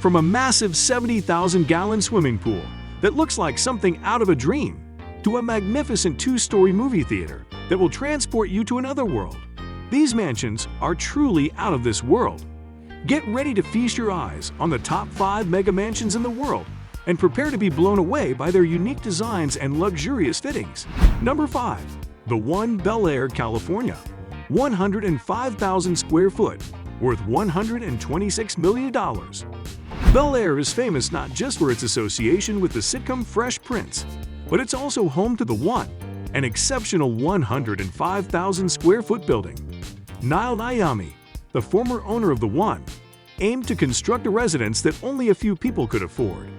From a massive 70,000-gallon swimming pool that looks like something out of a dream, to a magnificent 2-story movie theater that will transport you to another world, these mansions are truly out of this world. Get ready to feast your eyes on the top 5 mega mansions in the world and prepare to be blown away by their unique designs and luxurious fittings. Number 5. The One Bel Air, California. 105,000 square foot, worth $126 million. Bel Air is famous not just for its association with the sitcom Fresh Prince, but it's also home to The One, an exceptional 105,000 square foot building. Niall Niami, the former owner of The One, aimed to construct a residence that only a few people could afford,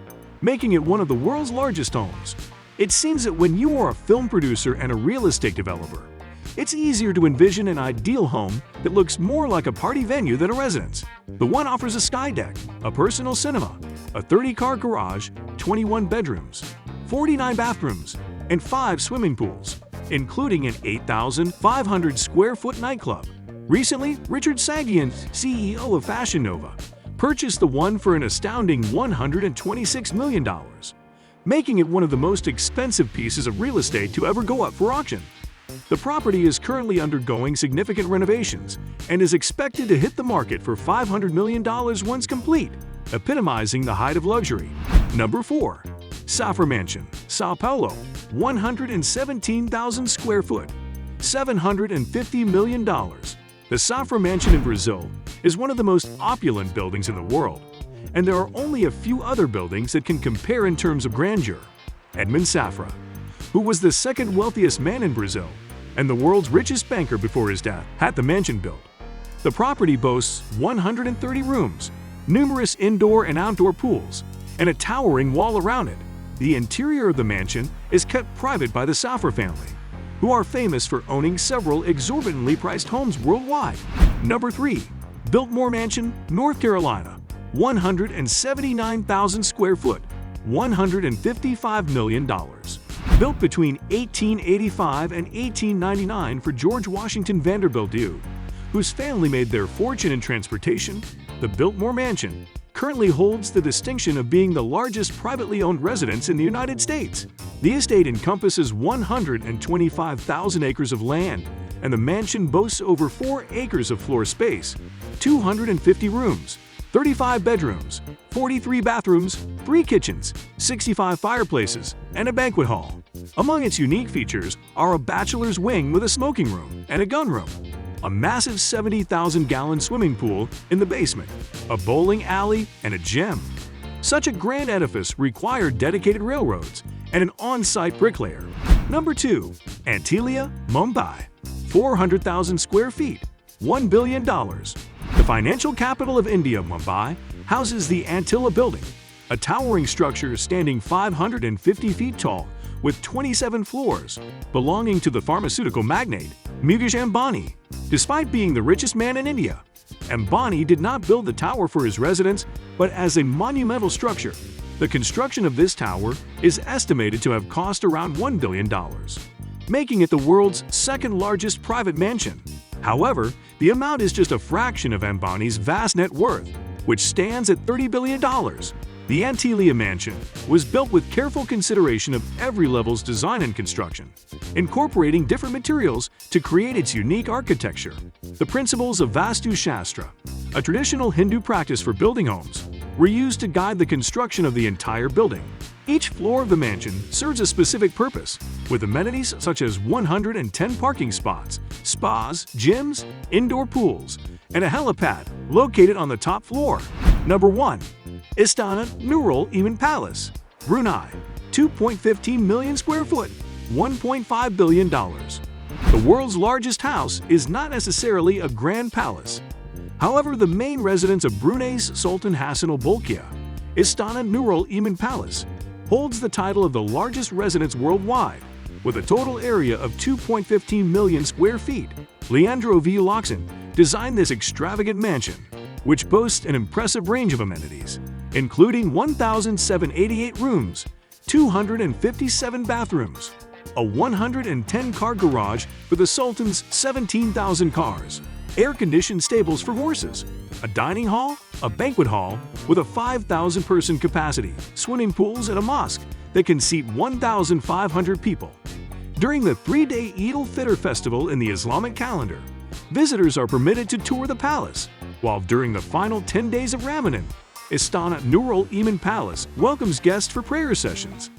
making it one of the world's largest homes. It seems that when you are a film producer and a real estate developer, it's easier to envision an ideal home that looks more like a party venue than a residence. The One offers a sky deck, a personal cinema, a 30-car garage, 21 bedrooms, 49 bathrooms, and 5 swimming pools, including an 8,500 square foot nightclub. Recently, Richard Sagian, CEO of Fashion Nova, purchased The One for an astounding $126 million, making it one of the most expensive pieces of real estate to ever go up for auction. The property is currently undergoing significant renovations and is expected to hit the market for $500 million once complete, epitomizing the height of luxury. Number 4. Safra Mansion, Sao Paulo. 117,000 square foot, $750 million. The Safra Mansion in Brazil is one of the most opulent buildings in the world, and there are only a few other buildings that can compare in terms of grandeur. Edmund Safra, who was the second wealthiest man in Brazil and the world's richest banker before his death, had the mansion built. The property boasts 130 rooms, numerous indoor and outdoor pools, and a towering wall around it. The interior of the mansion is kept private by the Safra family, who are famous for owning several exorbitantly priced homes worldwide. Number 3. Biltmore Mansion, North Carolina. 179,000 square foot, $155 million. Built between 1885 and 1899 for George Washington Vanderbilt Dew, whose family made their fortune in transportation, the Biltmore Mansion currently holds the distinction of being the largest privately owned residence in the United States. The estate encompasses 125,000 acres of land, and the mansion boasts over 4 acres of floor space, 250 rooms, 35 bedrooms, 43 bathrooms, 3 kitchens, 65 fireplaces, and a banquet hall. Among its unique features are a bachelor's wing with a smoking room and a gun room, a massive 70,000-gallon swimming pool in the basement, a bowling alley, and a gym. Such a grand edifice required dedicated railroads and an on-site bricklayer. Number 2. Antelia Mumbai. 400,000 square feet, $1 billion. The financial capital of India, Mumbai, houses the Antelia Building, a towering structure standing 550 feet tall with 27 floors, belonging to the pharmaceutical magnate Mukesh Ambani. Despite being the richest man in India, Ambani did not build the tower for his residence, but as a monumental structure. The construction of this tower is estimated to have cost around $1 billion, making it the world's second largest private mansion. However, the amount is just a fraction of Ambani's vast net worth, which stands at $30 billion. The Antelia Mansion was built with careful consideration of every level's design and construction, incorporating different materials to create its unique architecture. The principles of Vastu Shastra, a traditional Hindu practice for building homes, were used to guide the construction of the entire building. Each floor of the mansion serves a specific purpose, with amenities such as 110 parking spots, spas, gyms, indoor pools, and a helipad located on the top floor. Number 1. Istana Nurul Iman Palace, Brunei. 2.15 million square foot, $1.5 billion. The world's largest house is not necessarily a grand palace. However, the main residence of Brunei's Sultan Hassan al Bolkiah, Istana Nurul Iman Palace, holds the title of the largest residence worldwide, with a total area of 2.15 million square feet. Leandro V. Loxon designed this extravagant mansion, which boasts an impressive range of amenities, including 1,788 rooms, 257 bathrooms, a 110-car garage for the Sultan's 17,000 cars, air-conditioned stables for horses, a dining hall, a banquet hall with a 5,000-person capacity, swimming pools, and a mosque that can seat 1,500 people. During the 3-day Eid al-Fitr festival in the Islamic calendar, visitors are permitted to tour the palace, while during the final 10 days of Ramadan, Istana Nurul Iman Palace welcomes guests for prayer sessions.